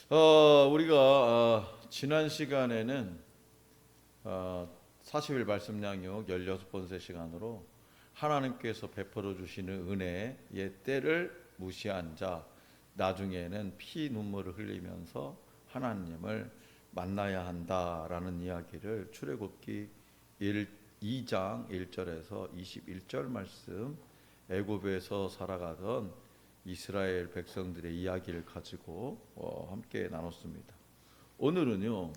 우리가 지난 시간에는 40일 말씀 양육 16번째 시간으로 하나님께서 베풀어 주시는 은혜의 때를 무시한 자, 나중에는 피 눈물을 흘리면서 하나님을 만나야 한다라는 이야기를 출애굽기 2장 1절에서 21절 말씀, 애굽에서 살아가던 이스라엘 백성들의 이야기를 가지고 함께 나눴습니다. 오늘은요,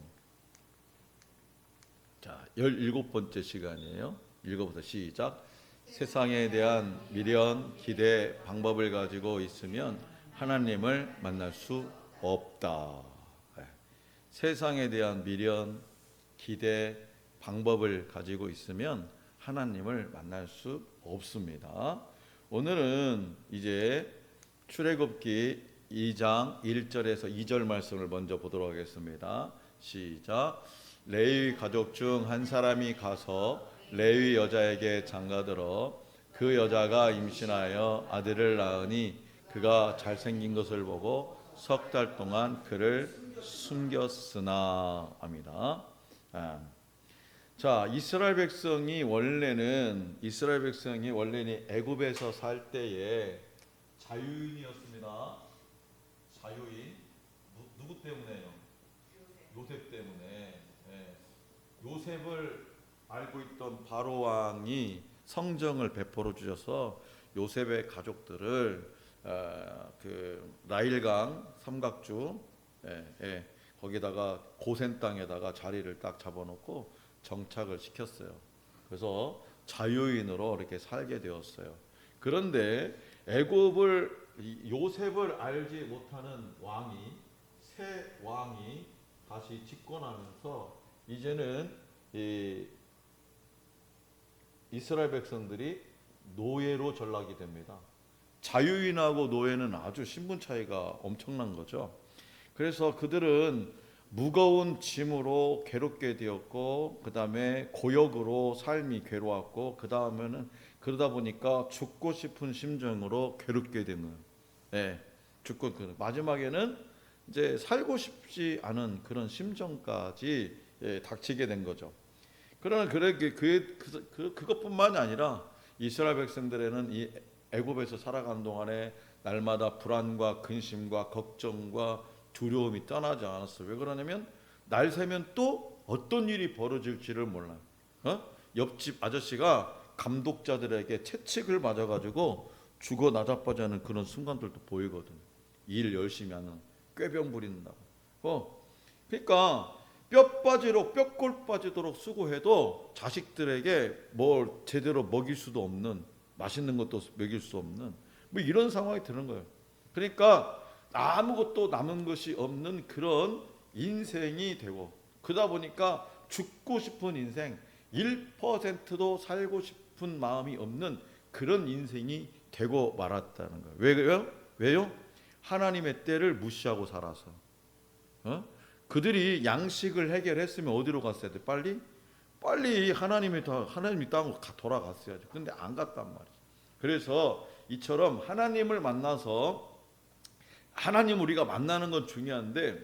자, 17번째 시간이에요. 읽어보자. 시작. 세상에 대한 미련, 기대, 방법을 가지고 있으면 하나님을 만날 수 없다. 세상에 대한 미련, 기대, 방법을 가지고 있으면 하나님을 만날 수 없습니다. 오늘은 이제 출애굽기 2장 1절에서 2절 말씀을 먼저 보도록 하겠습니다. 시작. 레위 가족 중 한 사람이 가서 레위 여자에게 장가들어 그 여자가 임신하여 아들을 낳으니 그가 잘생긴 것을 보고 석 달 동안 그를 숨겼으나 합니다. 자, 이스라엘 백성이 원래는 애굽에서 살 때에 자유인이었습니다. 자유인. 누구 때문에요? 요셉 때문에. 요셉을 알고 있던 바로 왕이 성정을 베풀어 주셔서 요셉의 가족들을 그 나일강 삼각주 거기다가 고센 땅에다가 자리를 딱 잡아놓고 정착을 시켰어요. 그래서 자유인으로 이렇게 살게 되었어요. 그런데 애굽을 요셉을 알지 못하는 새 왕이 다시 집권하면서 이제는 이스라엘 백성들이 노예로 전락이 됩니다. 자유인하고 노예는 아주 신분 차이가 엄청난 거죠. 그래서 그들은 무거운 짐으로 괴롭게 되었고, 그 다음에 고역으로 삶이 괴로웠고, 그 다음에는 그러다 보니까 죽고 싶은 심정으로 괴롭게 되는, 마지막에는 이제 살고 싶지 않은 그런 심정까지 닥치게 된 거죠. 그러나 그것뿐만이 아니라 이스라엘 백성들에는 이 애굽에서 살아가는 동안에 날마다 불안과 근심과 걱정과 두려움이 떠나지 않았어요. 왜 그러냐면 날 새면 또 어떤 일이 벌어질지를 몰라요. 옆집 아저씨가 감독자들에게 채찍을 맞아가지고 죽어 나자빠지는 그런 순간들도 보이거든요. 일 열심히 하는 꾀병 부린다고. 그러니까 뼈골 빠지도록 수고해도 자식들에게 뭘 제대로 먹일 수도 없는, 맛있는 것도 먹일 수 없는 뭐 이런 상황이 되는 거예요. 그러니까 아무것도 남은 것이 없는 그런 인생이 되고, 그러다 보니까 죽고 싶은 인생, 1%도 살고 싶은 마음이 없는 그런 인생이 되고 말았다는 거예요. 왜요? 하나님의 때를 무시하고 살아서. 그들이 양식을 해결했으면 어디로 갔어야 돼? 빨리 하나님이 땅으로 돌아갔어야죠. 근데 안 갔단 말이죠. 그래서 이처럼 하나님을 만나서, 하나님 우리가 만나는 건 중요한데,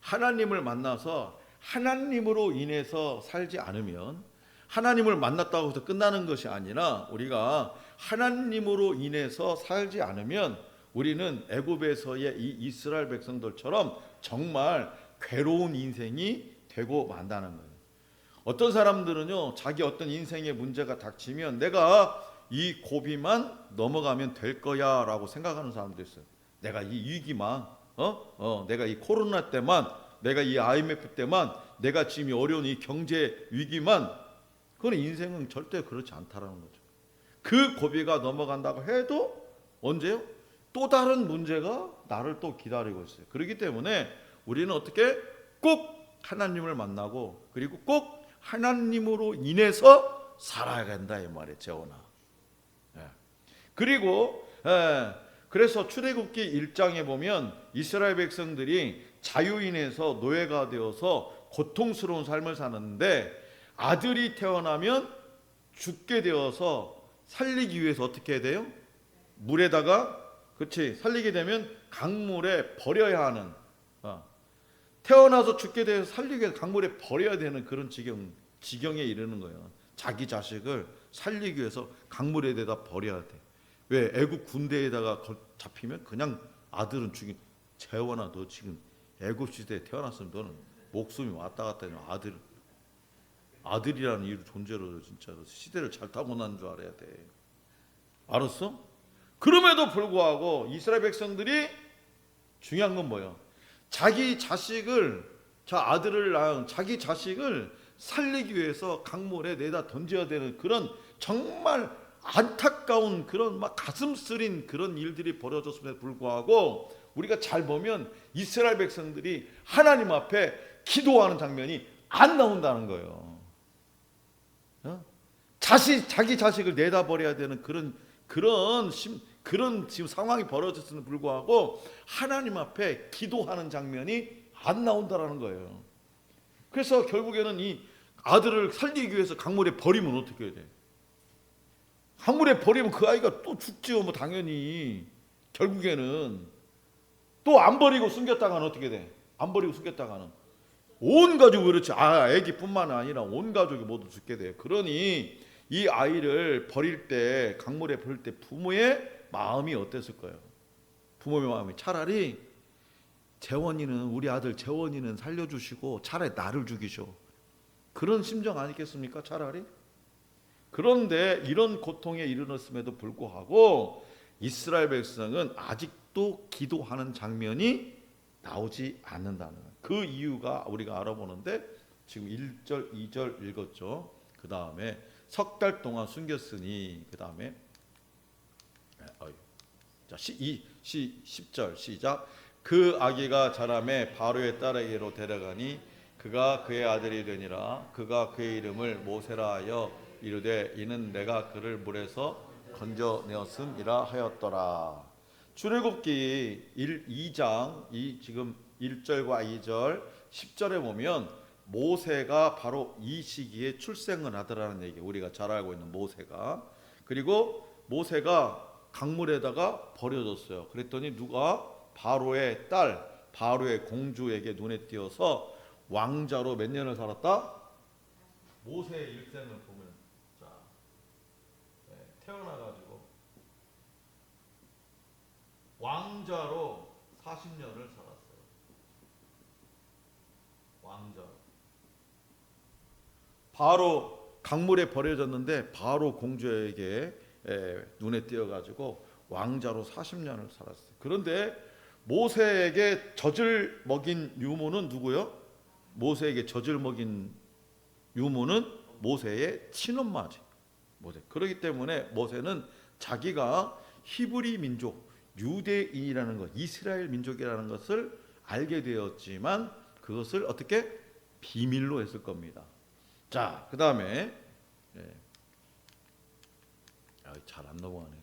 하나님을 만나서 하나님으로 인해서 살지 않으면, 하나님을 만났다고 해서 끝나는 것이 아니라 우리가 하나님으로 인해서 살지 않으면 우리는 애굽에서의 이 이스라엘 백성들처럼 정말 괴로운 인생이 되고 만다는 거예요. 어떤 사람들은요, 자기 어떤 인생의 문제가 닥치면 내가 이 고비만 넘어가면 될 거야 라고 생각하는 사람도 있어요. 내가 이 위기만, 내가 이 코로나 때만, 내가 이 IMF 때만, 내가 지금 이 어려운 이 경제 위기만, 그건 인생은 절대 그렇지 않다라는 거죠. 그 고비가 넘어간다고 해도 언제요? 또 다른 문제가 나를 또 기다리고 있어요. 그렇기 때문에 우리는 어떻게 꼭 하나님을 만나고, 그리고 꼭 하나님으로 인해서 살아야 된다 이 말이에요. 재원아. 그리고 그래서 출애굽기 1장에 보면 이스라엘 백성들이 자유인에서 노예가 되어서 고통스러운 삶을 사는데, 아들이 태어나면 죽게 되어서 살리기 위해서 어떻게 해야 돼요? 물에다가 그렇지. 살리게 되면 강물에 버려야 하는, 태어나서 죽게 돼서 살리기 위해서 강물에 버려야 되는 그런 지경에 이르는 거예요. 자기 자식을 살리기 위해서 강물에 대다 버려야 돼. 왜? 애굽 군대에다가 잡히면 그냥 아들은 죽인. 재원아, 너 지금 애굽 시대에 태어났으면 너는 목숨이 왔다 갔다 하는 아들이라는 이 존재로 진짜 시대를 잘 타고 난 줄 알아야 돼. 알았어? 그럼에도 불구하고 이스라엘 백성들이 중요한 건 뭐예요? 자기 자식을, 아들을 낳은 자기 자식을 살리기 위해서 강물에 내다 던져야 되는 그런 정말 안타까운 그런 막 가슴 쓰린 그런 일들이 벌어졌음에도 불구하고 우리가 잘 보면 이스라엘 백성들이 하나님 앞에 기도하는 장면이 안 나온다는 거예요. 자기 자식을 내다 버려야 되는 그런 지금 상황이 벌어졌음에도 불구하고 하나님 앞에 기도하는 장면이 안 나온다라는 거예요. 그래서 결국에는 이 아들을 살리기 위해서 강물에 버리면 어떻게 해야 돼? 강물에 버리면 그 아이가 또 죽지요. 뭐 당연히. 결국에는 또 안 버리고 숨겼다가는 어떻게 돼? 안 버리고 숨겼다가는 온 가족이, 그렇지. 아기뿐만 아니라 온 가족이 모두 죽게 돼요. 그러니 이 아이를 버릴 때, 강물에 버릴 때 부모의 마음이 어땠을 거예요? 부모의 마음이 차라리 우리 아들 재원이는 살려주시고 차라리 나를 죽이셔. 그런 심정 아니겠습니까? 차라리. 그런데 이런 고통에 이르렀음에도 불구하고 이스라엘 백성은 아직도 기도하는 장면이 나오지 않는다는 거예요. 그 이유가 우리가 알아보는데 지금 1절, 2절 읽었죠. 그 다음에 석 달 동안 숨겼으니, 그 다음에 10절 시작. 그 아기가 자라매 바로의 딸에게로 데려가니 그가 그의 아들이 되니라. 그가 그의 이름을 모세라 하여 이르되 이는 내가 그를 물에서 건져내었음이라 하였더라. 출애굽기 2장 지금 1절과 2절 10절에 보면 모세가 바로 이 시기에 출생을 하더라는 얘기, 우리가 잘 알고 있는 모세가. 그리고 모세가 강물에다가 버려졌어요. 그랬더니 누가? 바로의 딸, 바로의 공주에게 눈에 띄어서 왕자로 몇 년을 살았다? 모세의 일생을 보면 태어나가지고 왕자로 40년을 살았어요. 왕자로. 바로 강물에 버려졌는데 바로 공주에게 눈에 띄어가지고 왕자로 40년을 살았어요. 그런데 모세에게 젖을 먹인 유모는 누구요? 모세에게 젖을 먹인 유모는 모세의 친엄마지. 모세. 그렇기 때문에 모세는 자기가 히브리 민족, 유대인이라는 것, 이스라엘 민족이라는 것을 알게 되었지만 그것을 어떻게? 비밀로 했을 겁니다. 자, 그 다음에 잘 안 넘어가네.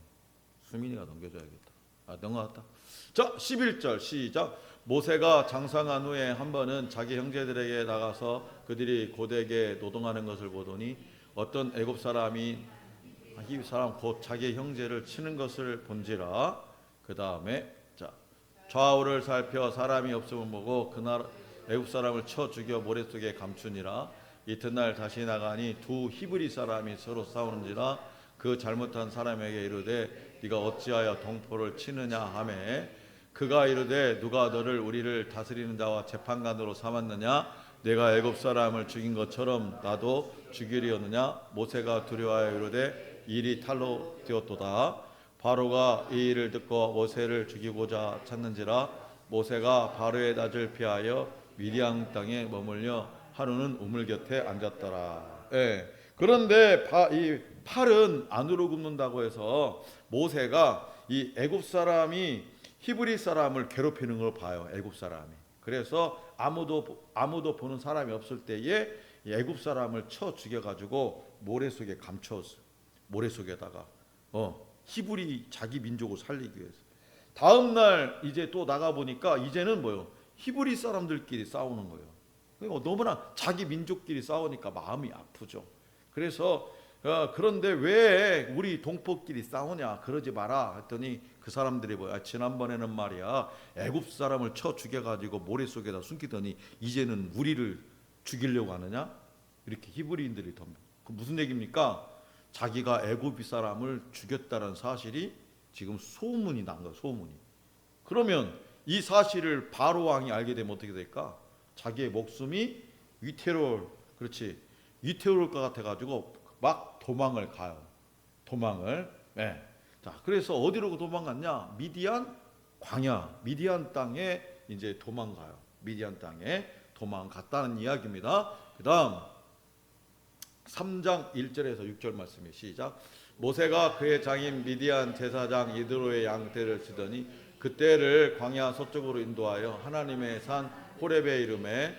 수민이가 넘겨줘야겠다. 넘어갔다. 자, 11절 시작. 모세가 장성한 후에 한 번은 자기 형제들에게 나가서 그들이 고되게 노동하는 것을 보더니 어떤 애굽 사람이 히브리 사람 곧 자기 형제를 치는 것을 본지라. 그 다음에 좌우를 살펴 사람이 없음을 보고 그날 애굽 사람을 쳐 죽여 모래 속에 감추니라. 이튿날 다시 나가니 두 히브리 사람이 서로 싸우는지라. 그 잘못한 사람에게 이르되 네가 어찌하여 동포를 치느냐 하매 그가 이르되 누가 너를 우리를 다스리는 자와 재판관으로 삼았느냐? 내가 애굽 사람을 죽인 것처럼 나도 죽이려느냐? 모세가 두려워하여 이르되 일이 탈로 되었도다. 바로가 이 일을 듣고 모세를 죽이고자 찾는지라. 모세가 바로의 낯을 피하여 미디안 땅에 머물려 하루는 우물 곁에 앉았더라. 그런데 이 팔은 안으로 굽는다고 해서 모세가 이 애굽 사람이 히브리 사람을 괴롭히는 걸 봐요. 애굽 사람이. 그래서 아무도 보는 사람이 없을 때에 애굽 사람을 쳐 죽여가지고 모래 속에 감춰었어요. 모래 속에다가 히브리 자기 민족을 살리기 위해서. 다음 날 이제 또 나가 보니까 이제는 뭐요? 히브리 사람들끼리 싸우는 거예요. 그러니까 너무나 자기 민족끼리 싸우니까 마음이 아프죠. 그래서 그런데 왜 우리 동포끼리 싸우냐? 그러지 마라 했더니 그 사람들이 뭐야? 지난번에는 말이야 애굽 사람을 쳐 죽여가지고 모래 속에다 숨기더니 이제는 우리를 죽이려고 하느냐? 이렇게 히브리인들이 덤벼. 그 무슨 얘기입니까? 자기가 애굽 사람을 죽였다는 사실이 지금 소문이 난 거야. 소문이. 그러면 이 사실을 바로 왕이 알게 되면 어떻게 될까? 자기의 목숨이 그렇지, 위태로울 것 같아가지고 막 도망을 가요. 도망을. 네. 자, 그래서 어디로 도망갔냐? 미디안 광야, 미디안 땅에 이제 도망가요. 미디안 땅에 도망갔다는 이야기입니다. 그다음 3장 1절에서 6절 말씀이 시작. 모세가 그의 장인 미디안 제사장 이드로의 양떼를 치더니 그떼를 광야 서쪽으로 인도하여 하나님의 산 호렙의 이름에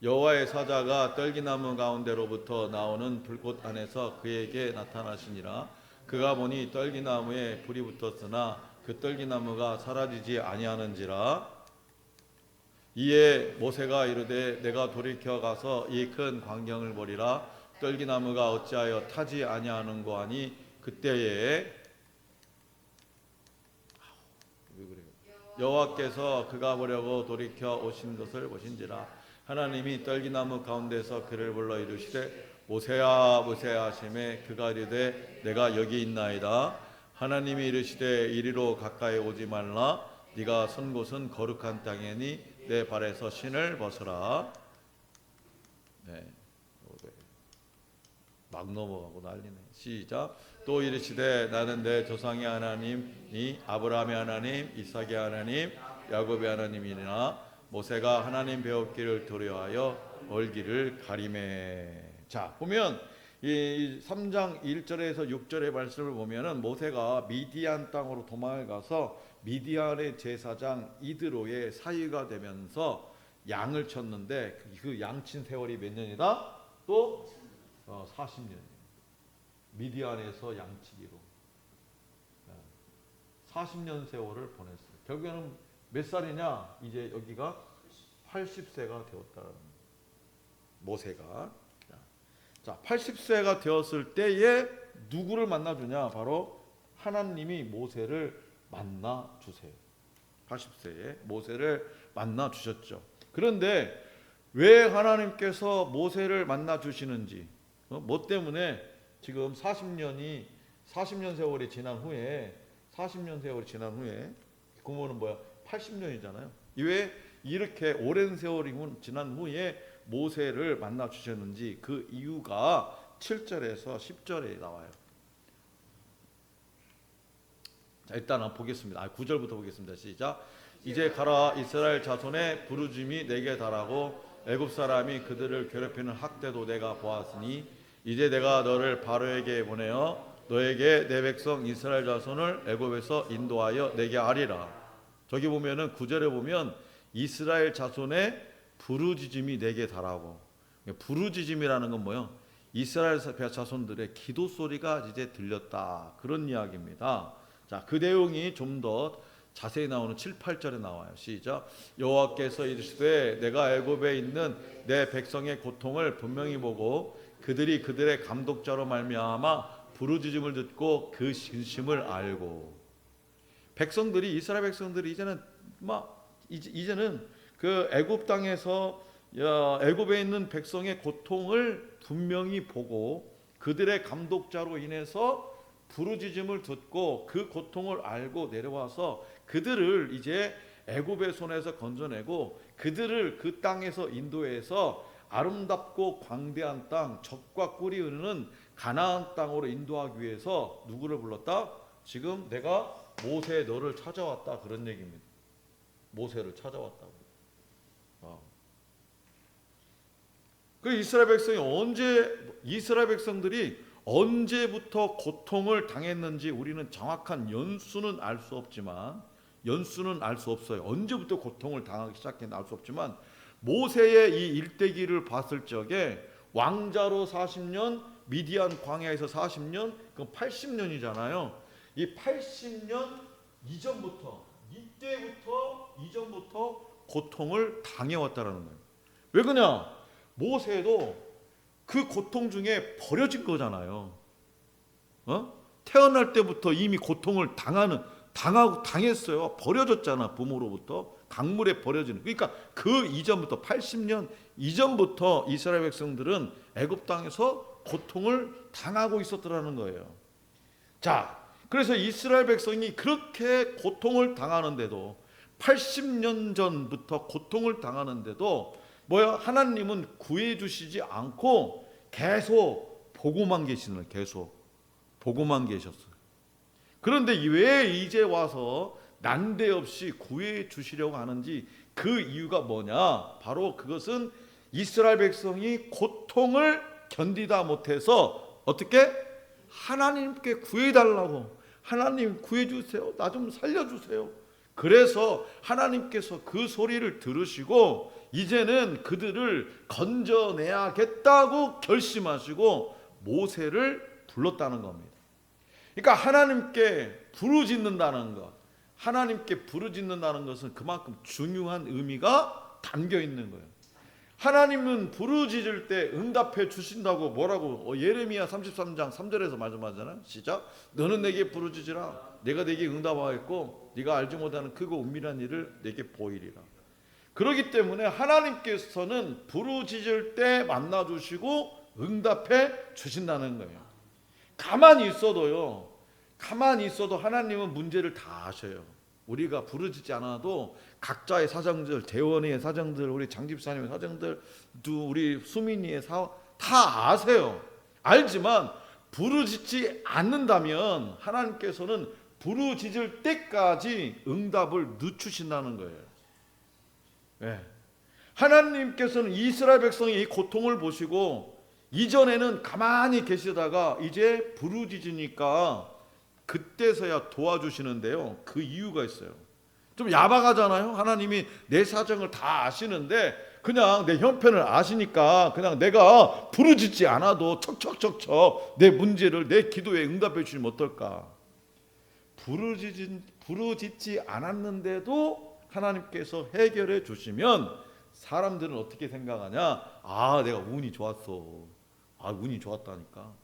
여호와의 사자가 떨기나무 가운데로부터 나오는 불꽃 안에서 그에게 나타나시니라. 그가 보니 떨기나무에 불이 붙었으나 그 떨기나무가 사라지지 아니하는지라. 이에 모세가 이르되 내가 돌이켜 가서 이 큰 광경을 보리라. 떨기나무가 어찌하여 타지 아니하는고 하니 그때에 여호와께서 그가 보려고 돌이켜 오신 것을 보신지라. 하나님이 떨기나무 가운데서 그를 불러 이르시되 모세야 모세야 하시매 그가 이르되 내가 여기 있나이다. 하나님이 이르시되 이리로 가까이 오지 말라. 네가 선 곳은 거룩한 땅이니 내 발에서 신을 벗으라. 네, 막 넘어가고 난리네. 시작. 또 이르시되 나는 내 조상의 하나님이 아브라함의 하나님, 이삭의 하나님, 야곱의 하나님이니라. 모세가 하나님 배웠기를 두려워하여 얼기를 가리매. 자, 보면 이 3장 1절에서 6절의 말씀을 보면은 모세가 미디안 땅으로 도망을 가서 미디안의 제사장 이드로의 사위가 되면서 양을 쳤는데 그 양친 세월이 몇 년이다? 또 40년. 미디안에서 양치기로 40년 세월을 보냈어요. 결국에는 몇 살이냐? 이제 여기가 80세가 되었다는 모세가. 자, 80세가 되었을 때에 누구를 만나주냐? 바로 하나님이 모세를 만나 주세요. 80세에 모세를 만나 주셨죠. 그런데 왜 하나님께서 모세를 만나 주시는지, 뭐 때문에 지금 40년 세월이 지난 후에 그러면은 뭐야? 80년이잖아요. 왜 이렇게 오랜 세월이 지난 후에 모세를 만나 주셨는지 그 이유가 7절에서 10절에 나와요. 자, 일단 한번 보겠습니다. 9절부터 보겠습니다. 시작. 이제 가라. 이스라엘 자손의 부르짐이 내게 달하고 애굽 사람이 그들을 괴롭히는 학대도 내가 보았으니 이제 내가 너를 바로에게 보내어 너에게 내 백성 이스라엘 자손을 애굽에서 인도하여 내게 하리라. 저기 보면은 9절에 보면 이스라엘 자손의 부르짖음이 내게 달하고, 부르짖음이라는 건 뭐요? 이스라엘 자손들의 기도 소리가 이제 들렸다, 그런 이야기입니다. 자, 그 내용이 좀 더 자세히 나오는 7, 8절에 나와요. 시작. 여호와께서 이르시되 내가 애굽에 있는 내 백성의 고통을 분명히 보고 그들이 그들의 감독자로 말미암아 부르짖음을 듣고 그 진심을 알고. 백성들이, 이스라엘 백성들이 이제는 그 애굽 땅에서 애굽에 있는 백성의 고통을 분명히 보고 그들의 감독자로 인해서 부르짖음을 듣고 그 고통을 알고 내려와서 그들을 이제 애굽의 손에서 건져내고 그들을 그 땅에서 인도해서 아름답고 광대한 땅, 젖과 꿀이 흐르는 가나안 땅으로 인도하기 위해서 누구를 불렀다? 지금 내가 모세 너를 찾아왔다, 그런 얘기입니다. 모세를 찾아왔다고. 그 이스라엘 백성들이 언제부터 고통을 당했는지 우리는 정확한 연수는 알 수 없지만, 언제부터 고통을 당하기 시작했는지 알 수 없지만, 모세의 이 일대기를 봤을 적에 왕자로 40년, 미디안 광야에서 40년, 그럼 80년이잖아요. 이 80년 이전부터, 이전부터 고통을 당해왔다라는 거예요. 왜 그러냐? 모세도 그 고통 중에 버려진 거잖아요. 태어날 때부터 이미 고통을 당했어요. 버려졌잖아. 부모로부터 강물에 버려지는. 그러니까 그 이전부터 80년 이전부터 이스라엘 백성들은 애굽 땅에서 고통을 당하고 있었더라는 거예요. 자, 그래서 이스라엘 백성이 그렇게 고통을 당하는데도 80년 전부터 고통을 당하는데도 하나님은 구해주시지 않고 계속 보고만 계시는 거예요. 계속 보고만 계셨어요. 그런데 왜 이제 와서 난데없이 구해주시려고 하는지 그 이유가 뭐냐? 바로 그것은 이스라엘 백성이 고통을 견디다 못해서 어떻게? 하나님께 구해달라고, 하나님 구해주세요, 나 좀 살려주세요. 그래서 하나님께서 그 소리를 들으시고 이제는 그들을 건져내야겠다고 결심하시고 모세를 불렀다는 겁니다. 그러니까 하나님께 부르짖는다는 것, 하나님께 부르짖는다는 것은 그만큼 중요한 의미가 담겨 있는 거예요. 하나님은 부르짖을 때 응답해 주신다고 뭐라고 예레미야 33장 3절에서 말씀하잖아요. 시작. 너는 내게 부르짖으라. 내가 내게 응답하겠고 네가 알지 못하는 크고 은밀한 일을 내게 보이리라. 그렇기 때문에 하나님께서는 부르짖을 때 만나주시고 응답해 주신다는 거예요. 가만히 있어도 하나님은 문제를 다 아셔요. 우리가 부르짖지 않아도 각자의 사정들, 대원의 사정들, 우리 장집사님의 사정들, 또 우리 수민이의 다 아세요. 알지만 부르짖지 않는다면 하나님께서는 부르짖을 때까지 응답을 늦추신다는 거예요. 네. 하나님께서는 이스라엘 백성의 이 고통을 보시고 이전에는 가만히 계시다가 이제 부르짖으니까 그때서야 도와주시는데요. 그 이유가 있어요. 좀 야박하잖아요. 하나님이 내 사정을 다 아시는데 그냥 내 형편을 아시니까 그냥 내가 부르짖지 않아도 척척척척 내 문제를 내 기도에 응답해 주시면 어떨까? 부르짖지 않았는데도 하나님께서 해결해 주시면 사람들은 어떻게 생각하냐? 아, 내가 운이 좋았어. 아, 운이 좋았다니까.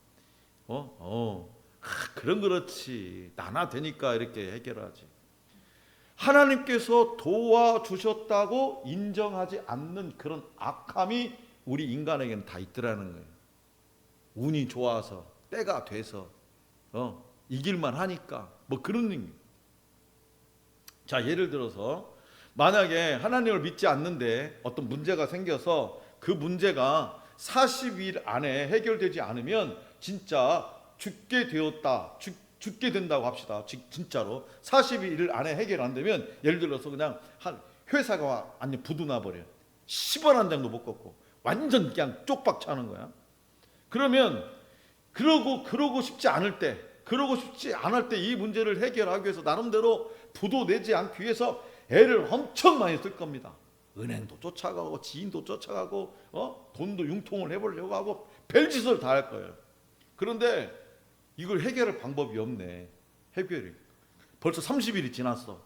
그럼 그렇지. 나나 되니까 이렇게 해결하지. 하나님께서 도와주셨다고 인정하지 않는 그런 악함이 우리 인간에게는 다 있더라는 거예요. 운이 좋아서, 때가 돼서, 이길만 하니까, 뭐 그런 의미. 자, 예를 들어서 만약에 하나님을 믿지 않는데 어떤 문제가 생겨서 그 문제가 40일 안에 해결되지 않으면 진짜 죽게 되었다, 죽게 된다고 합시다. 진짜로 40일 안에 해결 안 되면 예를 들어서 그냥 한 회사가 완전 부도나 버려요. 10원 한 장도 못 걷고 완전 그냥 쪽박 차는 거야. 그러면 그러고 싶지 않을 때 이 문제를 해결하기 위해서 나름대로 부도 내지 않기 위해서 애를 엄청 많이 쓸 겁니다. 은행도 쫓아가고 지인도 쫓아가고 돈도 융통을 해보려고 하고 별짓을 다 할 거예요. 그런데 이걸 해결할 방법이 없네. 해결이 벌써 30일이 지났어.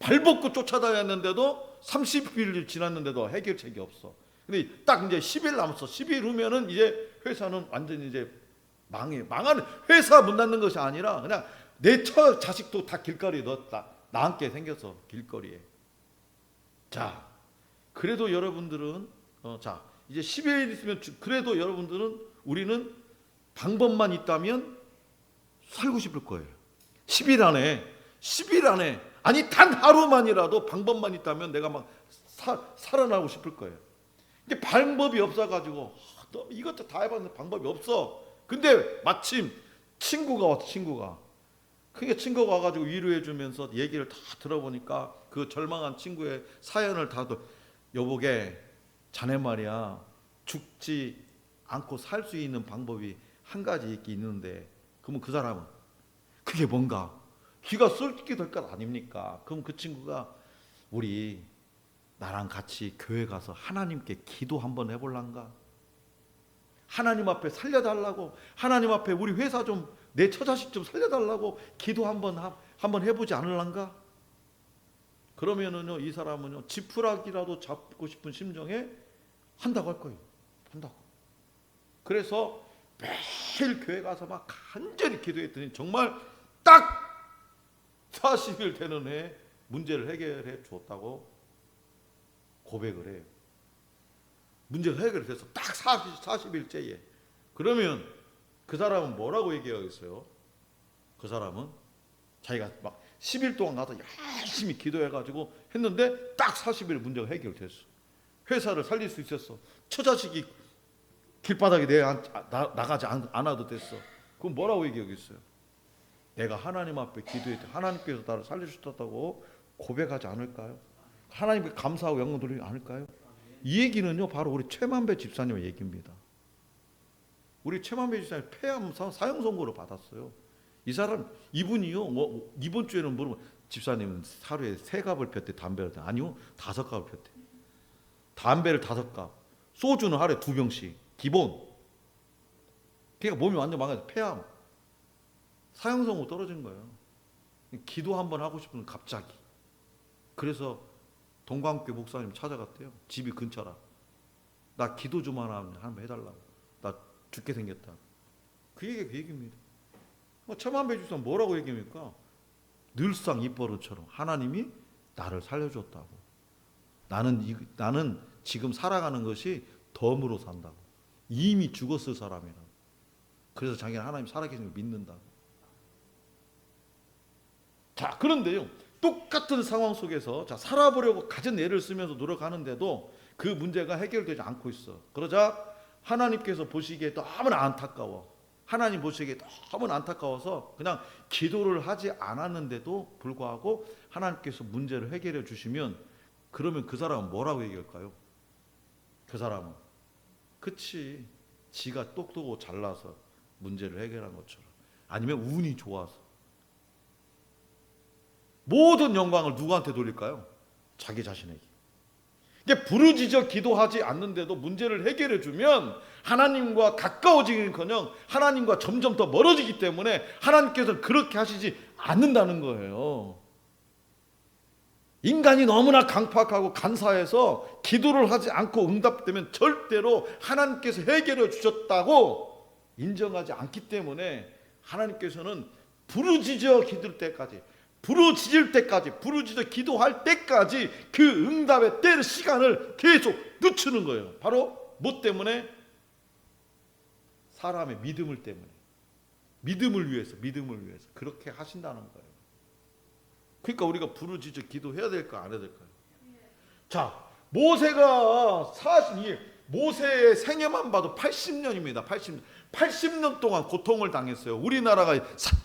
발벗고 쫓아다녔는데도 30일이 지났는데도 해결책이 없어. 근데 딱 이제 10일 남았어. 10일 후면은 이제 회사는 완전히 이제 망하는, 회사 문 닫는 것이 아니라 그냥 내 자식도 다 길거리에 나앉게 생겼어. 길거리에. 자, 그래도 여러분들은 이제 10일 있으면 그래도 여러분들은 우리는 방법만 있다면 살고 싶을 거예요. 10일 안에 아니 단 하루만이라도 방법만 있다면 내가 막 살아나고 싶을 거예요. 이게 방법이 없어가지고 이것도 다 해봤는데 방법이 없어. 근데 마침 친구가 왔어. 그게 친구가 와가지고 위로해주면서 얘기를 다 들어보니까 그 절망한 친구의 사연을 다 여보게 자네 말이야 죽지 않고 살 수 있는 방법이 한 가지 있는데 그러면 그 사람은 그게 뭔가 귀가 쏠게 될 것 아닙니까? 그럼 그 친구가 우리 나랑 같이 교회 가서 하나님께 기도 한번 해볼란가? 하나님 앞에 살려달라고, 하나님 앞에 우리 회사 좀 내 처자식 좀 살려달라고 기도 한번 해보지 않을란가? 그러면은요 이 사람은요 지푸라기라도 잡고 싶은 심정에 한다고 할 거예요. 한다고. 그래서 매일 교회 가서 막 간절히 기도했더니 정말 딱 40일 되는 해에 문제를 해결해 줬다고 고백을 해요. 문제가 해결돼서 딱 40일째에. 그러면 그 사람은 뭐라고 얘기하겠어요? 그 사람은 자기가 막 10일 동안 가서 열심히 기도해가지고 했는데 딱 40일 문제가 해결됐어. 회사를 살릴 수 있었어. 처자식이 길바닥에 나가지 않아도 됐어. 그럼 뭐라고 얘기하겠어요? 내가 하나님 앞에 기도했더니 하나님께서 나를 살려주셨다고 고백하지 않을까요? 하나님께 감사하고 영광 돌리지 않을까요? 이 얘기는요 바로 우리 최만배 집사님의 얘기입니다. 우리 최만배 집사님 폐암 사형 선고를 받았어요. 이 사람 이분이요 이번 주에는 물어보 집사님은 하루에 3갑을 폈대. 담배를 아니요 5갑을 폈대. 담배를 5갑, 소주는 하루에 2병씩 기본. 그러니까 몸이 완전 망가져. 폐암 사형 선고 떨어진 거예요. 기도 한번 하고 싶은 갑자기. 그래서 동광교회 목사님 찾아갔대요. 집이 근처라. 나 기도 좀 하나 한번 해달라고. 나 죽게 생겼다. 그 얘기가 그 얘기입니다. 최만배 집사는 뭐라고 얘기합니까? 늘상 입버릇처럼 하나님이 나를 살려줬다고. 나는 지금 살아가는 것이 덤으로 산다고. 이미 죽었을 사람이라고. 그래서 자기는 하나님 살아계신 걸 믿는다고. 자, 그런데요. 똑같은 상황 속에서 살아보려고 갖은 애를 쓰면서 노력하는데도 그 문제가 해결되지 않고 있어. 그러자 하나님께서 보시기에 너무나 안타까워. 하나님 보시기에 너무나 안타까워서 그냥 기도를 하지 않았는데도 불구하고 하나님께서 문제를 해결해 주시면 그러면 그 사람은 뭐라고 얘기할까요? 그 사람은 그치 지가 똑똑하고 잘나서 문제를 해결한 것처럼, 아니면 운이 좋아서. 모든 영광을 누구한테 돌릴까요? 자기 자신에게. 이게 부르짖어 기도하지 않는데도 문제를 해결해 주면 하나님과 가까워지기는커녕 하나님과 점점 더 멀어지기 때문에 하나님께서는 그렇게 하시지 않는다는 거예요. 인간이 너무나 강팍하고 간사해서 기도를 하지 않고 응답되면 절대로 하나님께서 해결해 주셨다고 인정하지 않기 때문에 하나님께서는 부르짖어 기도할 때까지, 부르짖어 기도할 때까지 그 응답의 때를, 시간을 계속 늦추는 거예요. 바로 뭐 때문에? 사람의 믿음을 때문에. 믿음을 위해서 그렇게 하신다는 거예요. 그러니까 우리가 부르짖어 기도해야 될까 안 해야 될까요? 자, 모세의 생애만 봐도 80년입니다. 80년 동안 고통을 당했어요. 우리나라가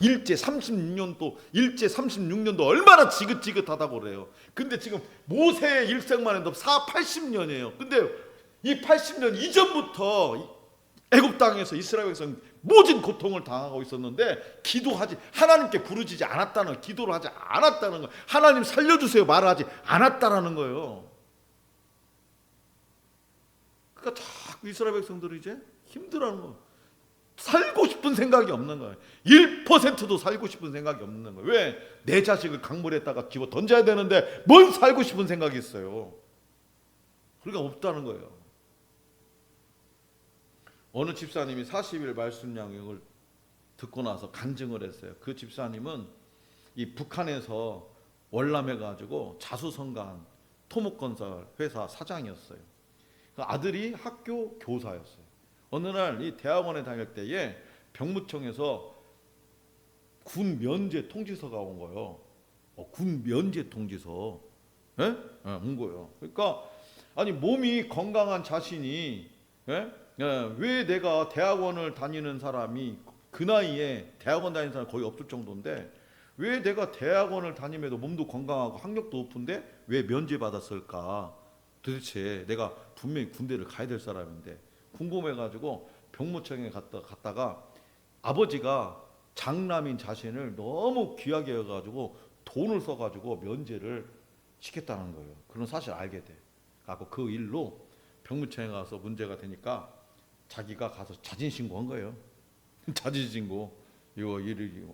일제 36년도 얼마나 지긋지긋하다고 그래요. 근데 지금 모세의 일생만 해도 80년이에요. 근데 이 80년 이전부터 애굽 땅에서 이스라엘 백성 모진 고통을 당하고 있었는데 하나님께 부르짖지 않았다는, 기도를 하지 않았다는 거, 하나님 살려주세요 말을 하지 않았다라는 거예요. 그러니까 자꾸 이스라엘 백성들이 이제 힘들어하는 거예요. 살고 싶은 생각이 없는 거예요. 1%도 살고 싶은 생각이 없는 거예요. 왜? 내 자식을 강물에다가 집어 던져야 되는데 뭔 살고 싶은 생각이 있어요. 그러니까 없다는 거예요. 어느 집사님이 40일 말씀 양육을 듣고 나서 간증을 했어요. 그 집사님은 이 북한에서 월남해가지고 자수성가한 토목건설 회사 사장이었어요. 그 아들이 학교 교사였어요. 어느 날 이 대학원에 다닐 때에 병무청에서 군 면제 통지서가 온 거예요. 군 면제 통지서, 온 거예요. 그러니까 아니 몸이 건강한 자신이, 왜 내가 대학원을 다니는 사람이, 그 나이에 대학원 다니는 사람이 거의 없을 정도인데 왜 내가 대학원을 다님에도 몸도 건강하고 학력도 높은데 왜 면제받았을까? 도대체 내가 분명히 군대를 가야 될 사람인데 궁금해가지고 병무청에 갔다가 아버지가 장남인 자신을 너무 귀하게 여가지고 돈을 써가지고 면제를 시켰다는 거예요. 그런 사실 알게 돼. 갖고 그 일로 병무청에 가서 문제가 되니까 자기가 가서 자진 신고한 거예요. 자진 신고 이거 일을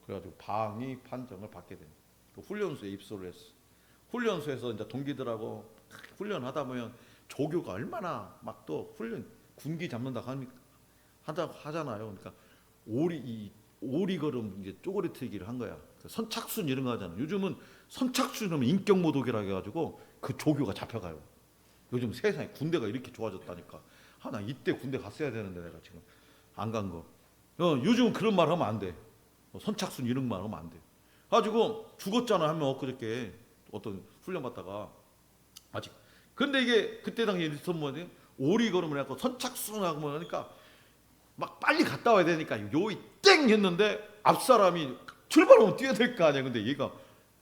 그래가지고 방위 판정을 받게 됩니다. 훈련소에 입소를 했어. 훈련소에서 이제 동기들하고 훈련하다 보면 조교가 얼마나 막 또 훈련 군기 잡는다 하잖아요. 그러니까 오리걸음 이제 쪼그리트기를 한 거야. 선착순 이런 거 하잖아. 요즘은 선착순이면 인격모독이라 해가지고 그 조교가 잡혀가요. 요즘 세상에 군대가 이렇게 좋아졌다니까. 나 이때 군대 갔어야 되는데 내가 지금 안 간 거. 요즘은 그런 말 하면 안 돼. 선착순 이런 말 하면 안 돼. 가지고 죽었잖아 한 명 엊그저께 어떤 훈련 받다가 아직. 근데 이게 그때 당시에 있었던 뭐지? 오리걸음을 해갖고 선착순하고 하니까 막 빨리 갔다 와야 되니까 요이 땡 했는데 앞 사람이 출발하면 뛰어야 될 거 아니야. 근데 얘가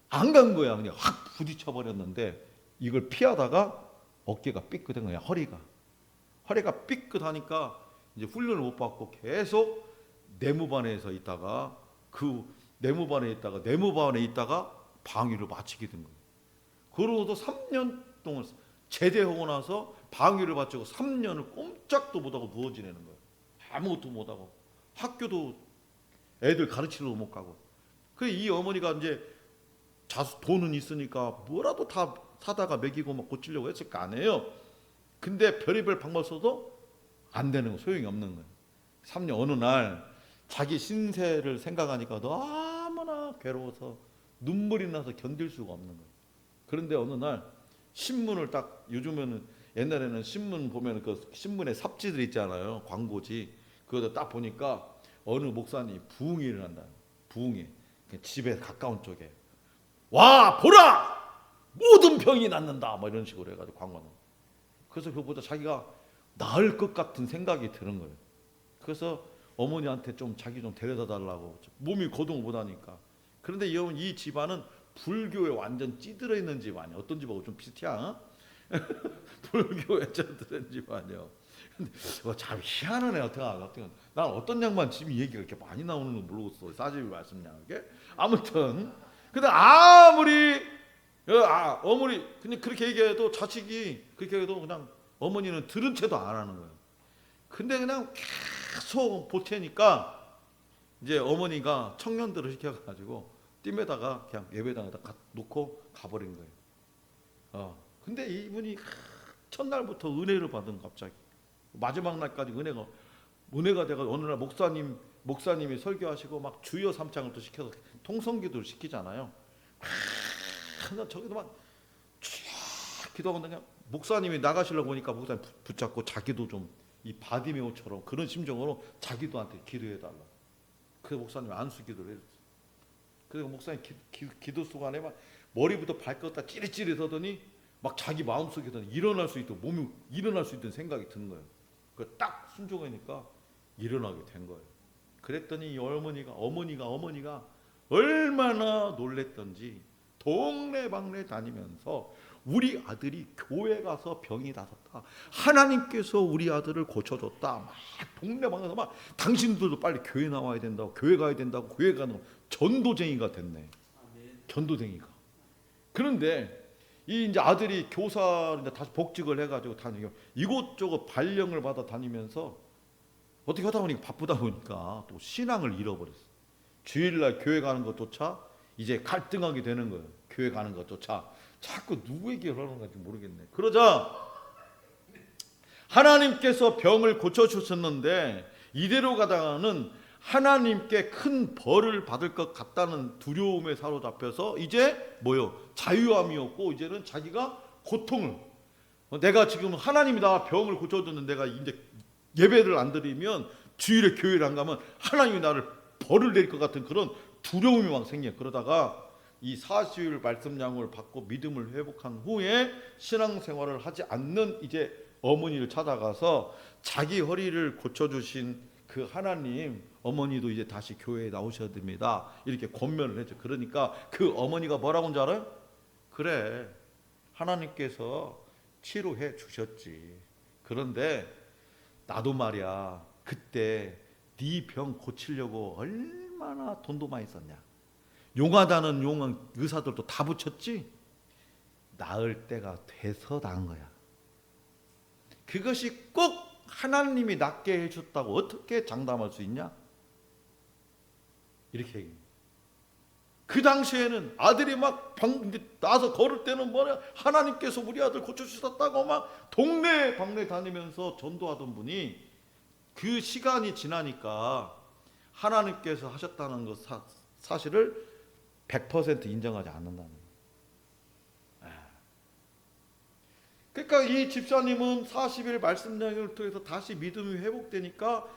안 간 거야. 그냥 확 부딪혀 버렸는데 이걸 피하다가 어깨가 삐끗한 거야. 허리가 삐끗하니까 이제 훈련을 못 받고 계속 내무반에 있다가 방위를 마치게 된 거예요. 그러고도 3년 동안 제대하고 나서 방위를 마치고 3년을 꼼짝도 못하고 누워 지내는 거예요. 아무것도 못하고 학교도 애들 가르치러도 못 가고. 그 이 어머니가 이제 돈은 있으니까 뭐라도 다 사다가 먹이고 막 고치려고 했을 거 아니에요. 근데 별의별 방법 써도 안 되는 거, 소용이 없는 거예요. 3년 어느 날 자기 신세를 생각하니까 너무나 괴로워서 눈물이 나서 견딜 수가 없는 거예요. 그런데 어느 날 신문을 딱, 요즘에는 옛날에는 신문 보면 그 신문에 삽지들 있잖아요. 광고지. 그거 딱 보니까 어느 목사님 부흥회를 한다. 부흥회. 집에 가까운 쪽에. 와 보라! 모든 병이 낫는다. 뭐 이런 식으로 해가지고 광고는. 그래서 그거보다 자기가 나을 것 같은 생각이 드는 거예요. 그래서 어머니한테 자기 좀 데려다 달라고. 몸이 거동을 못하니까. 그런데 이 집안은 불교에 완전 찌들어 있는 집안이야. 어떤 집하고 좀 비슷해야? 불교에 찌들어 있는 집안이요. 근데 참 희한한 애 어떻게 난 어떤 양반 집이 얘기가 이렇게 많이 나오는 건 모르겠어. 사집이 말씀량하게. 아무튼 근데 어머니 그냥 그렇게 얘기해도 자식이 그렇게 해도 그냥 어머니는 들은 채도 안 하는 거예요. 근데 그냥 계속 보태니까 이제 어머니가 청년들을 시켜가지고 띠에다가 그냥 예배당에다 놓고 가버린 거예요. 근데 이분이 첫날부터 은혜를 받은 갑자기 마지막 날까지 은혜가 돼가 어느 날 목사님이 설교하시고 막 주여 삼창을 또 시켜서 통성기도를 시키잖아요. 저기도 막 기도하고 그냥 목사님이 나가시려고 보니까 목사님 붙잡고 자기도 좀 이 바디메오처럼 그런 심정으로 자기도한테 기도해달라. 그래서 목사님이 안수기도를 했어요. 그래서 목사님 기도 수간에 막 머리부터 발끝 다 찌릿찌릿하더니 막 자기 마음속에서는 몸이 일어날 수 있던 생각이 드는 거예요. 그 딱 순종하니까 일어나게 된 거예요. 그랬더니 이 어머니가 얼마나 놀랬던지 동네방네 다니면서 우리 아들이 교회 가서 병이 나섰다. 하나님께서 우리 아들을 고쳐줬다. 막 동네방네에서 막 당신들도 빨리 교회 나와야 된다고, 교회 가야 된다고, 교회 가는 전도쟁이가 됐네. 전도쟁이가. 그런데 이 이제 아들이 교사를 다시 복직을 해가지고 다니고 이곳저곳 발령을 받아 다니면서 어떻게 하다 보니까 바쁘다 보니까 또 신앙을 잃어버렸어. 주일날 교회 가는 것조차 이제 갈등하게 되는 거예요. 교회 가는 것조차 자꾸 누구에게 그러는 건지 모르겠네. 그러자 하나님께서 병을 고쳐주셨는데 이대로 가다가는 하나님께 큰 벌을 받을 것 같다는 두려움에 사로잡혀서 이제 자유함이 없고 이제는 자기가 고통을 내가 지금 하나님이 나 병을 고쳐줬는데 내가 이제 예배를 안 드리면 주일에 교회를 안 가면 하나님이 나를 벌을 내릴 것 같은 그런 두려움이 막 생겨. 그러다가 이 40일 말씀량을 받고 믿음을 회복한 후에 신앙생활을 하지 않는 이제 어머니를 찾아가서 자기 허리를 고쳐주신 그 하나님, 어머니도 이제 다시 교회에 나오셔야 됩니다. 이렇게 권면을 했죠. 그러니까 그 어머니가 뭐라고 하는지 알아요? 그래, 하나님께서 치료해 주셨지. 그런데 나도 말이야, 그때 네 병 고치려고 얼마나 돈도 많이 썼냐. 용하다는 용한 의사들도 다 붙였지. 나을 때가 돼서 나은 거야. 그것이 꼭 하나님이 낫게 해줬다고 어떻게 장담할 수 있냐? 이렇게 얘기합니다. 그 당시에는 아들이 막 나서 걸을 때는 하나님께서 우리 아들 고쳐주셨다고 막 동네 방네 다니면서 전도하던 분이 그 시간이 지나니까 하나님께서 하셨다는 것 사실을 100% 인정하지 않는다는 거예요. 그러니까 이 집사님은 40일 말씀 여행을 통해서 다시 믿음이 회복되니까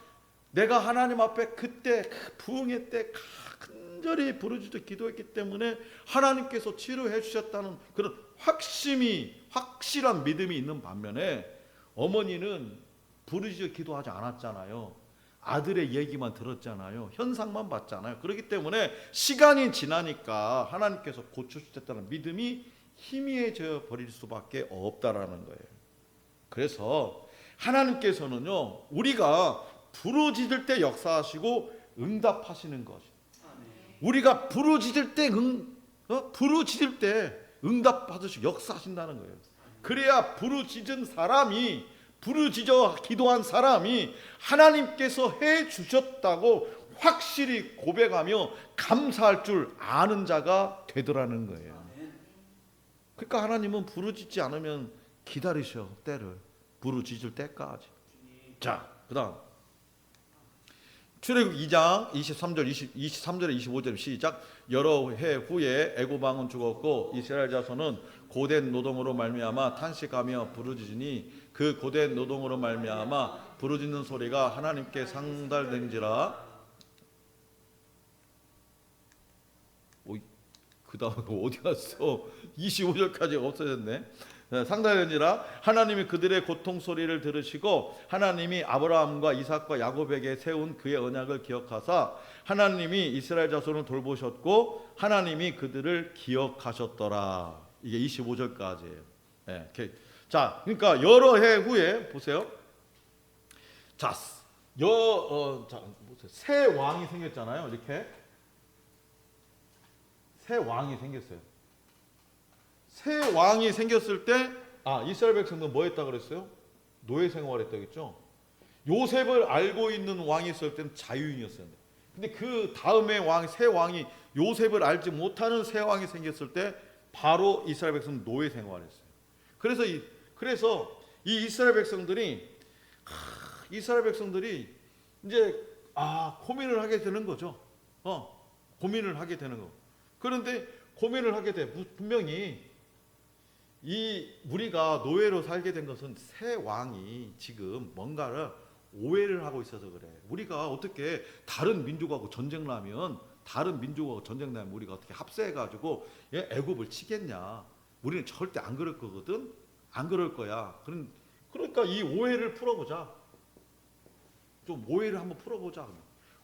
내가 하나님 앞에 그때 그 부흥회 때 간절히 부르짖어 기도했기 때문에 하나님께서 치료해 주셨다는 그런 확실한 믿음이 있는 반면에 어머니는 부르짖어 기도하지 않았잖아요. 아들의 얘기만 들었잖아요. 현상만 봤잖아요. 그렇기 때문에 시간이 지나니까 하나님께서 고쳐주셨다는 믿음이 희미해져 버릴 수밖에 없다라는 거예요. 그래서 하나님께서는요, 우리가 부르짖을 때 역사하시고 응답하시는 것. 우리가 부르짖을 때 부르짖을 때 응답 받으시고 역사하신다는 거예요. 그래야 부르짖은 사람이, 부르짖어 기도한 사람이 하나님께서 해 주셨다고 확실히 고백하며 감사할 줄 아는 자가 되더라는 거예요. 그러니까 하나님은 부르짖지 않으면 기다리셔, 때를 부르짖을 때까지. 자, 그다음 출애굽 2장 23절에 25절 시작. 여러 해 후에 애굽 왕은 죽었고 이스라엘 자손은 고된 노동으로 말미암아 탄식하며 부르짖으니 그 고된 노동으로 말미암아 부르짖는 소리가 하나님께 상달된지라. 그 다음 어디 갔어? 25절까지 없어졌네. 상달된지라. 하나님이 그들의 고통 소리를 들으시고 하나님이 아브라함과 이삭과 야곱에게 세운 그의 언약을 기억하사 하나님이 이스라엘 자손을 돌보셨고 하나님이 그들을 기억하셨더라. 이게 25절까지예요. 네. 자, 그러니까 여러 해 후에 보세요. 자, 새 왕이 생겼잖아요. 이렇게 새 왕이 생겼어요. 새 왕이 생겼을 때 이스라엘 백성들은 뭐 했다 그랬어요? 노예 생활했다 그랬죠. 요셉을 알고 있는 왕이 있을 때는 자유인이었어요. 근데 그 다음에 새 왕이 요셉을 알지 못하는 새 왕이 생겼을 때 바로 이스라엘 백성은 노예 생활했어요. 그래서 이 이스라엘 백성들이 이제 고민을 하게 되는 거죠. 고민을 하게 되는 거. 그런데 고민을 하게 돼. 분명히 우리가 노예로 살게 된 것은 새 왕이 지금 뭔가를 오해를 하고 있어서 그래. 우리가 어떻게 다른 민족하고 전쟁 나면 우리가 어떻게 합세해가지고 애굽을 치겠냐? 우리는 절대 안 그럴 거거든. 안 그럴 거야. 그러니까 이 오해를 풀어보자. 좀 오해를 한번 풀어보자.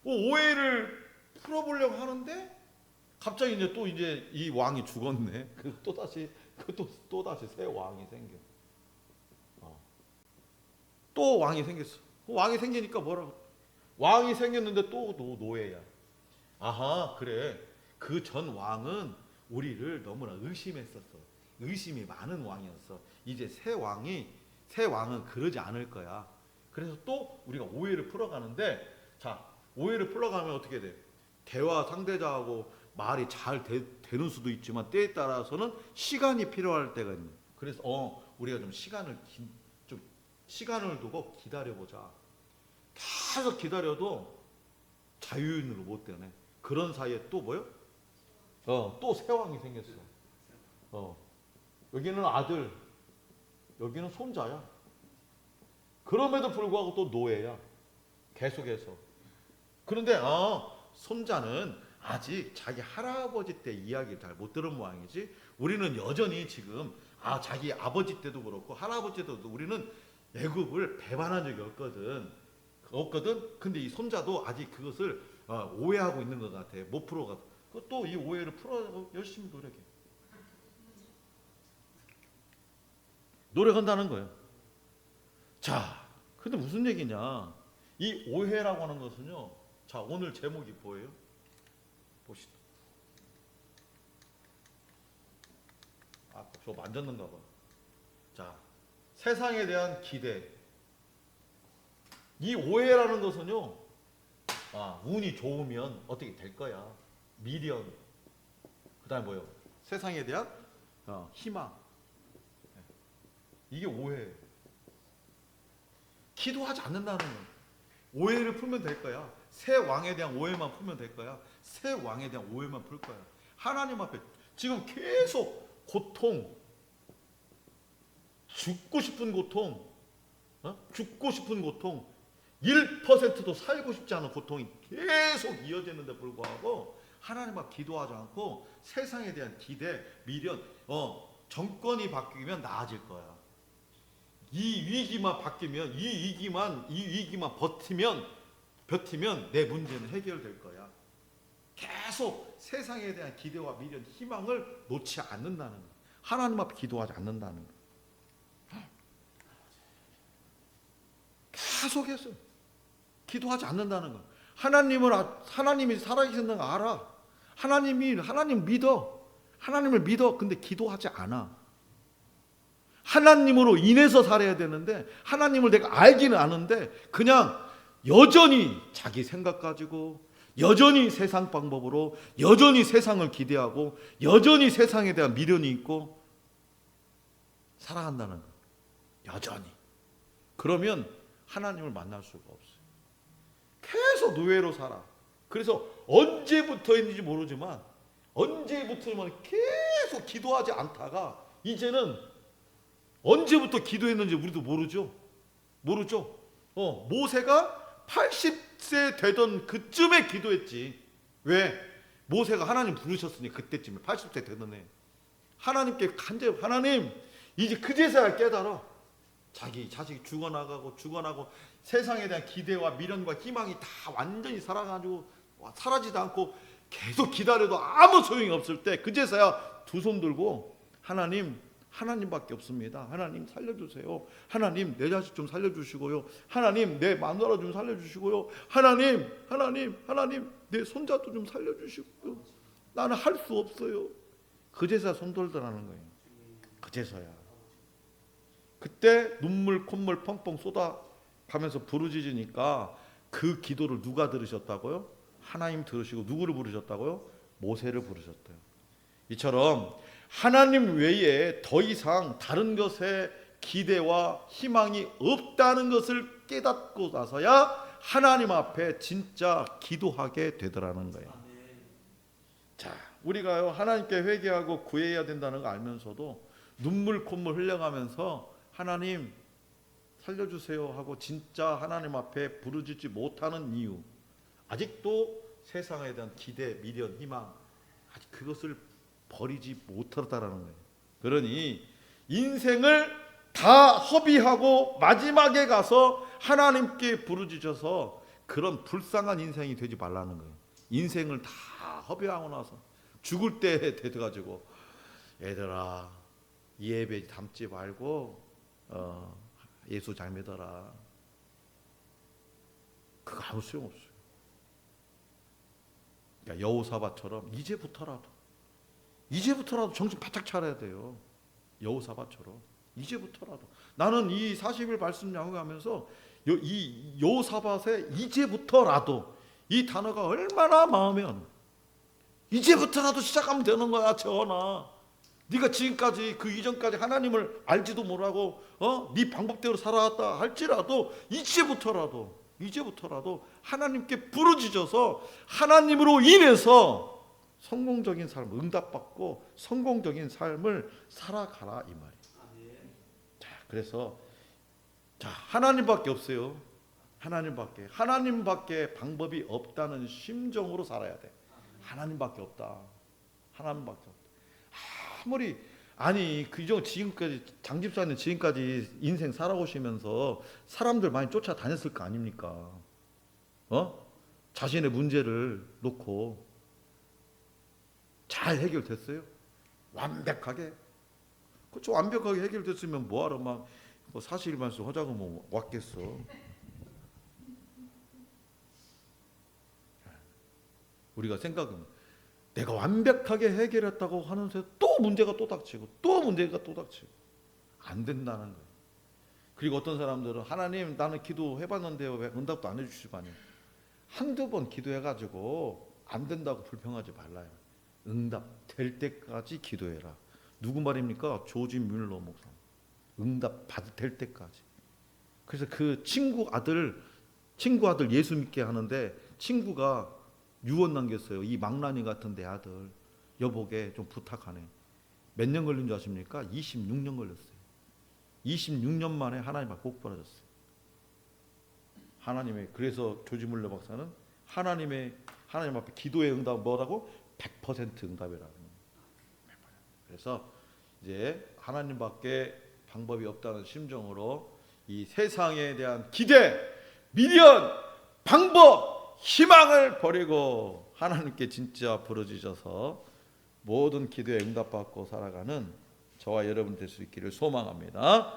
오해를 풀어보려고 하는데 갑자기 이제 이 왕이 죽었네. 또다시 새 왕이 생겨. 또 왕이 생겼어. 왕이 생기니까 뭐라고? 왕이 생겼는데 또 노예야. 그래. 그 전 왕은 우리를 너무나 의심했었어. 의심이 많은 왕이었어. 이제 새 왕은 그러지 않을 거야. 그래서 또 우리가 오해를 풀어가는데, 자, 오해를 풀어가면 어떻게 돼? 대화 상대자하고 말이 잘 되는 수도 있지만 때에 따라서는 시간이 필요할 때가 있는. 그래서 우리가 좀 시간을 두고 기다려보자. 계속 기다려도 자유인으로 못 되네. 그런 사이에 또 뭐요? 또 새 왕이 생겼어. 여기는 아들, 여기는 손자야. 그럼에도 불구하고 또 노예야. 계속해서. 그런데 손자는 아직 자기 할아버지 때 이야기를 잘 못 들은 모양이지. 우리는 여전히 지금 자기 아버지 때도 그렇고 할아버지 때도 우리는 애굽을 배반한 적이 없거든. 근데 이 손자도 아직 그것을 오해하고 있는 것 같아. 못 풀어가. 또 이 오해를 풀어 열심히 노력한다는 거예요. 자, 근데 무슨 얘기냐? 이 오해라고 하는 것은요. 자, 오늘 제목이 뭐예요? 보시죠. 저 만졌는가 봐. 자, 세상에 대한 기대. 이 오해라는 것은요. 운이 좋으면 어떻게 될 거야. 미련. 그다음에 뭐예요? 세상에 대한 희망. 이게 오해예요. 기도하지 않는다는 거예요. 오해를 풀면 될 거야. 새 왕에 대한 오해만 풀면 될 거야. 새 왕에 대한 오해만 풀 거야. 하나님 앞에 지금 계속 고통, 죽고 싶은 고통, 죽고 싶은 고통, 1%도 살고 싶지 않은 고통이 계속 이어지는데 불구하고 하나님 앞 기도하지 않고 세상에 대한 기대, 미련, 정권이 바뀌면 나아질 거야. 이 위기만 바뀌면, 이 위기만 버티면 내 문제는 해결될 거야. 계속 세상에 대한 기대와 미련, 희망을 놓지 않는다는 거야. 하나님 앞 기도하지 않는다는 거야. 계속해서 기도하지 않는다는 거야. 하나님이 살아계신다는 거 알아. 하나님 믿어. 하나님을 믿어. 근데 기도하지 않아. 하나님으로 인해서 살아야 되는데 하나님을 내가 알기는 아는데 그냥 여전히 자기 생각 가지고 여전히 세상 방법으로 여전히 세상을 기대하고 여전히 세상에 대한 미련이 있고 살아간다는 거예요. 여전히. 그러면 하나님을 만날 수가 없어요. 계속 노예로 살아. 그래서 언제부터인지 모르지만 언제부터면 계속 기도하지 않다가 이제는 언제부터 기도했는지 우리도 모르죠. 모세가 80세 되던 그쯤에 기도했지. 왜? 모세가 하나님 부르셨으니 그때쯤에 80세 되던 애. 하나님께 간절히 하나님 이제 그제서야 깨달아. 자기 자식이 죽어나고 세상에 대한 기대와 미련과 희망이 다 완전히 살아가지고 사라지도 않고 계속 기다려도 아무 소용이 없을 때 그제서야 두 손 들고 하나님밖에 없습니다. 하나님 살려주세요. 하나님 내 자식 좀 살려주시고요. 하나님 내 마누라 좀 살려주시고요. 하나님 내 손자도 좀 살려주시고요. 나는 할 수 없어요. 그제서야 손 들더라는 거예요. 그제서야. 그때 눈물 콧물 펑펑 쏟아가면서 부르짖으니까 그 기도를 누가 들으셨다고요? 하나님 들으시고 누구를 부르셨다고요? 모세를 부르셨대요. 이처럼 하나님 외에 더 이상 다른 것에 기대와 희망이 없다는 것을 깨닫고 나서야 하나님 앞에 진짜 기도하게 되더라는 거예요. 자, 우리가요 하나님께 회개하고 구해야 된다는 거 알면서도 눈물 콧물 흘려가면서 하나님 살려주세요 하고 진짜 하나님 앞에 부르짖지 못하는 이유, 아직도 세상에 대한 기대, 미련, 희망 아직 그것을 버리지 못하다라는 거예요. 그러니 인생을 다 허비하고 마지막에 가서 하나님께 부르짖어서 그런 불쌍한 인생이 되지 말라는 거예요. 인생을 다 허비하고 나서 죽을 때 돼가지고 얘들아 이 예배 담지 말고 예수 잘 믿어라. 그거 아무 소용없어요. 그러니까 여호사밧처럼 이제부터라도 정신 바짝 차려야 돼요. 여호사밧처럼 이제부터라도. 나는 이 40일 말씀 양육하면서 이 여호사밧의 이제부터라도 이 단어가 얼마나 마음에 안 이제부터라도 시작하면 되는 거야. 재원아, 네가 지금까지 그 이전까지 하나님을 알지도 못하고 네 방법대로 살아왔다 할지라도 이제부터라도 하나님께 부르짖어서 하나님으로 인해서 성공적인 삶, 응답받고 성공적인 삶을 살아가라 이 말이에요. 자, 그래서 하나님밖에 없어요. 하나님밖에 방법이 없다는 심정으로 살아야 돼. 하나님밖에 없다. 아무리 지금까지 장 집사님 지금까지 인생 살아오시면서 사람들 많이 쫓아다녔을 거 아닙니까? 자신의 문제를 놓고 잘 해결됐어요? 완벽하게? 그렇죠. 완벽하게 해결됐으면 뭐하러 막 40일 말씀 하자고 뭐 왔겠어. 우리가 생각은 내가 완벽하게 해결했다고 하는데 또 문제가 또 닥치고 안 된다는 거예요. 그리고 어떤 사람들은 하나님 나는 기도해봤는데요 왜 응답도 안 해주시고 하냐. 한두 번 기도해가지고 안 된다고 불평하지 말라요. 응답 될 때까지 기도해라. 누구 말입니까? 조지 뮬러 목사. 응답 될 때까지. 그래서 그 친구 아들 친구 아들 예수 믿게 하는데 친구가 유언 남겼어요. 이 망나니 같은 내 아들 여보게 좀 부탁하네. 몇 년 걸린 줄 아십니까? 26년 걸렸어요. 26년 만에 하나님 앞에 복 받아줬어요. 하나님의, 그래서 조지 물러 박사는 하나님 앞에 기도의 응답 뭐라고? 100% 응답이라는 거예요. 그래서 이제 하나님밖에 방법이 없다는 심정으로 이 세상에 대한 기대, 미련, 방법, 희망을 버리고 하나님께 진짜 부르짖어서 모든 기도에 응답받고 살아가는 저와 여러분 될 수 있기를 소망합니다.